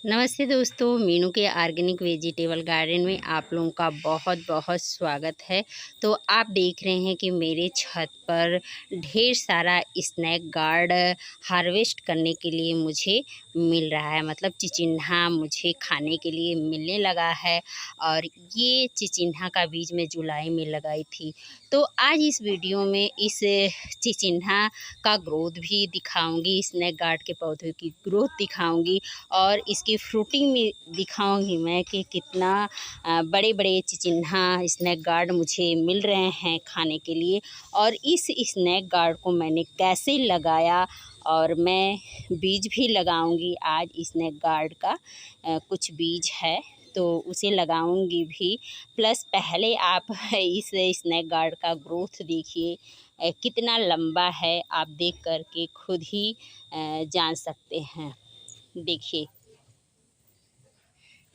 नमस्ते दोस्तों, मीनू के ऑर्गेनिक वेजिटेबल गार्डन में आप लोगों का बहुत बहुत स्वागत है। तो आप देख रहे हैं कि मेरे छत पर ढेर सारा स्नैक गार्ड हार्वेस्ट करने के लिए मुझे मिल रहा है, मतलब चिचिण्डा मुझे खाने के लिए मिलने लगा है। और ये चिचिण्डा का बीज मैं जुलाई में लगाई थी। तो आज इस वीडियो में इस चिचिण्डा का ग्रोथ भी दिखाऊंगी, स्नैक गार्ड के पौधों की ग्रोथ दिखाऊंगी और इसकी फ्रूटिंग में दिखाऊंगी मैं कि कितना बड़े बड़े चिचिण्डा स्नैक गार्ड मुझे मिल रहे हैं खाने के लिए। और इस स्नैक गार्ड को मैंने कैसे लगाया और मैं बीज भी लगाऊंगी। आज स्नैक गार्ड का कुछ बीज है तो उसे लगाऊंगी भी। प्लस पहले आप इस स्नैक गार्ड का ग्रोथ देखिए, कितना लंबा है, आप देख करके खुद ही जान सकते हैं। देखिए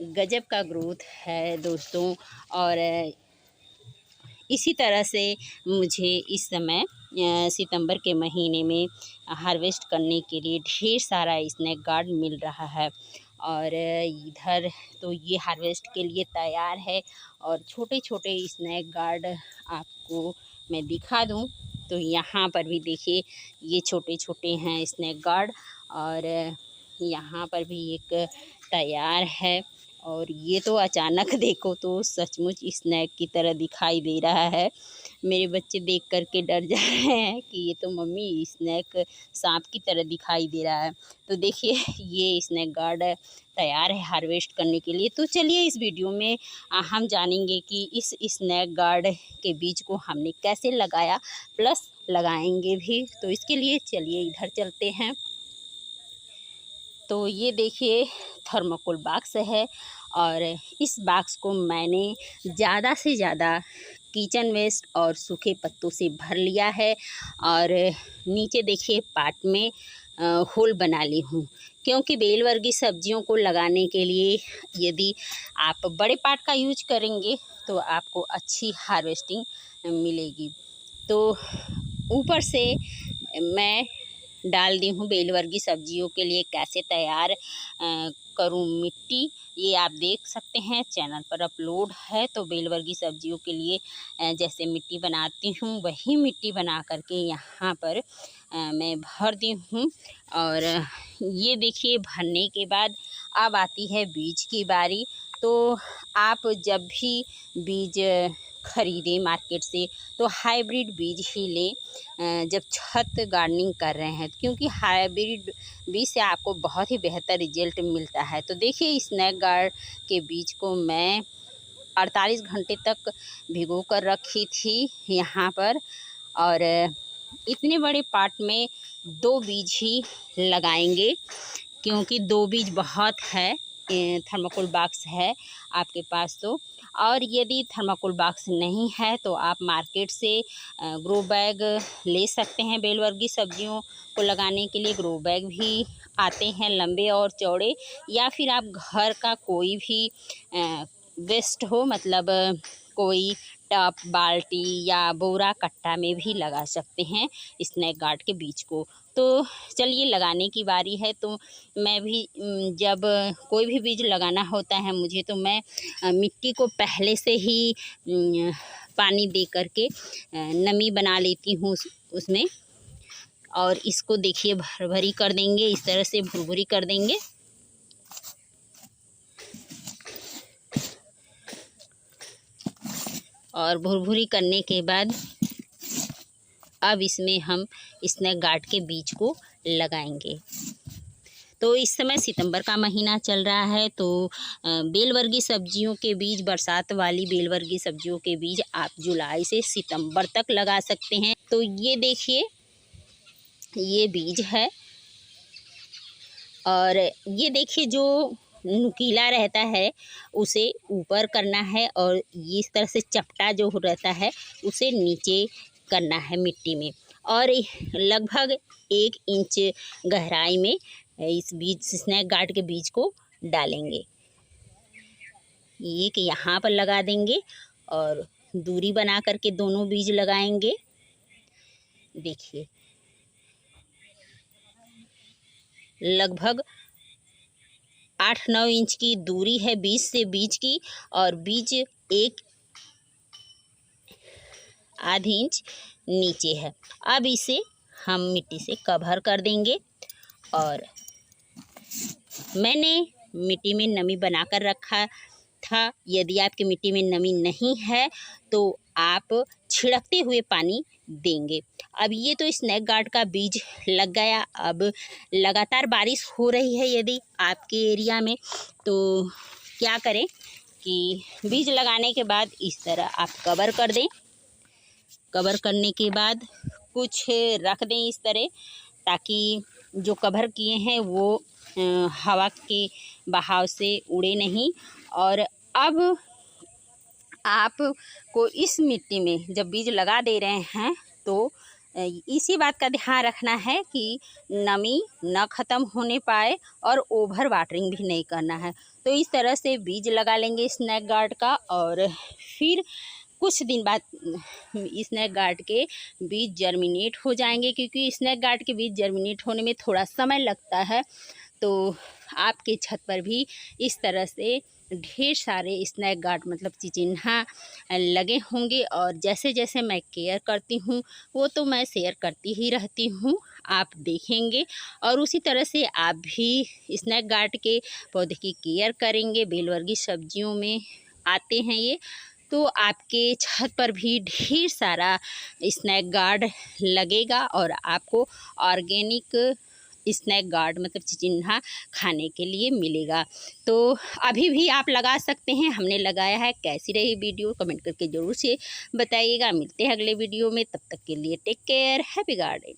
गजब का ग्रोथ है दोस्तों। और इसी तरह से मुझे इस समय सितंबर के महीने में हार्वेस्ट करने के लिए ढेर सारा स्नैक गार्ड मिल रहा है। और इधर तो ये हार्वेस्ट के लिए तैयार है। और छोटे छोटे स्नैक गार्ड आपको मैं दिखा दूं तो यहाँ पर भी देखिए, ये छोटे छोटे हैं स्नैक गार्ड। और यहाँ पर भी एक तैयार है। और ये तो अचानक देखो तो सचमुच स्नैक की तरह दिखाई दे रहा है। मेरे बच्चे देख कर के डर जा रहे हैं कि ये तो मम्मी स्नैक सांप की तरह दिखाई दे रहा है। तो देखिए ये स्नैक गार्ड तैयार है हार्वेस्ट करने के लिए। तो चलिए इस वीडियो में हम जानेंगे कि इस स्नैक गार्ड के बीज को हमने कैसे लगाया, प्लस लगाएंगे भी। तो इसके लिए चलिए इधर चलते हैं। तो ये देखिए थर्मोकोल बॉक्स है और इस बॉक्स को मैंने ज़्यादा से ज़्यादा किचन वेस्ट और सूखे पत्तों से भर लिया है। और नीचे देखिए पाट में होल बना ली हूँ, क्योंकि बेल वर्गीय सब्जियों को लगाने के लिए यदि आप बड़े पाट का यूज करेंगे तो आपको अच्छी हार्वेस्टिंग मिलेगी। तो ऊपर से मैं डाल दी हूँ बेल वर्गीय सब्जियों के लिए कैसे तैयार करूँ मिट्टी। ये आप देख सकते हैं चैनल पर अपलोड है। तो बेल वर्गीय सब्जियों के लिए जैसे मिट्टी बनाती हूँ वही मिट्टी बना करके यहाँ पर मैं भर दी हूँ। और ये देखिए भरने के बाद अब आती है बीज की बारी। तो आप जब भी बीज खरीदें मार्केट से तो हाइब्रिड बीज ही लें जब छत गार्डनिंग कर रहे हैं, क्योंकि हाइब्रिड बीज से आपको बहुत ही बेहतर रिजल्ट मिलता है। तो देखिए स्नैक गार्ड के बीज को मैं 48 घंटे तक भिगो कर रखी थी यहाँ पर। और इतने बड़े पार्ट में 2 बीज ही लगाएंगे, क्योंकि 2 बीज बहुत है। थर्माकोल बॉक्स है आपके पास तो। और यदि थर्माकोल बॉक्स नहीं है तो आप मार्केट से ग्रो बैग ले सकते हैं। बेल वर्गीय सब्जियों को लगाने के लिए ग्रो बैग भी आते हैं लंबे और चौड़े, या फिर आप घर का कोई भी वेस्ट हो, मतलब कोई टब बाल्टी या बोरा कट्टा में भी लगा सकते हैं स्नैक गार्ड के बीज को। तो चलिए लगाने की बारी है। तो मैं भी जब कोई भी बीज लगाना होता है मुझे, तो मैं मिट्टी को पहले से ही पानी दे करके नमी बना लेती हूँ उसमें। और इसको देखिए भर भरी कर देंगे, इस तरह से भुरभुरी कर देंगे। और भुरभुरी करने के बाद अब इसमें हम स्नैक गार्ड के बीज को लगाएंगे। तो इस समय सितंबर का महीना चल रहा है। तो बेल वर्गीय सब्जियों के बीज, बरसात वाली बेल वर्गीय सब्जियों के बीज आप जुलाई से सितंबर तक लगा सकते हैं। तो ये देखिए ये बीज है। और ये देखिए जो नुकीला रहता है उसे ऊपर करना है, और इस तरह से चपटा जो रहता है उसे नीचे करना है मिट्टी में। और लगभग 1 इंच गहराई में इस बीज स्नैक गार्ड के बीज को डालेंगे। ये कि यहाँ पर लगा देंगे और दूरी बना करके दोनों बीज लगाएंगे। देखिए लगभग 8-9 इंच की दूरी है बीज से बीज की, और बीज 1 आधी इंच नीचे है। अब इसे हम मिट्टी से कवर कर देंगे। और मैंने मिट्टी में नमी बनाकर रखा था। यदि आपकी मिट्टी में नमी नहीं है तो आप छिड़कते हुए पानी देंगे। अब ये तो स्नेक गार्ड का बीज लग गया। अब लगातार बारिश हो रही है यदि आपके एरिया में, तो क्या करें कि बीज लगाने के बाद इस तरह आप कवर कर दें। कवर करने के बाद कुछ रख दें इस तरह, ताकि जो कवर किए हैं वो हवा के बहाव से उड़े नहीं। और अब आपको इस मिट्टी में जब बीज लगा दे रहे हैं तो इसी बात का ध्यान रखना है कि नमी न ख़त्म होने पाए और ओवर वाटरिंग भी नहीं करना है। तो इस तरह से बीज लगा लेंगे स्नेक गार्ड का, और फिर कुछ दिन बाद स्नेक गार्ड के बीज जर्मिनेट हो जाएंगे, क्योंकि स्नेक गार्ड के बीज जर्मिनेट होने में थोड़ा समय लगता है। तो आपके छत पर भी इस तरह से ढेर सारे स्नेक गार्ड मतलब चिचिन्हा लगे होंगे। और जैसे जैसे मैं केयर करती हूँ वो तो मैं शेयर करती ही रहती हूँ, आप देखेंगे। और उसी तरह से आप भी स्नेक गार्ड के पौधे की केयर करेंगे। बेलवर्गीय सब्जियों में आते हैं ये, तो आपके छत पर भी ढेर सारा स्नेक गार्ड लगेगा और आपको ऑर्गेनिक स्नेक गार्ड मतलब चिचिन्हा खाने के लिए मिलेगा। तो अभी भी आप लगा सकते हैं, हमने लगाया है। कैसी रही वीडियो कमेंट करके ज़रूर से बताइएगा। मिलते हैं अगले वीडियो में, तब तक के लिए टेक केयर, हैप्पी गार्डन।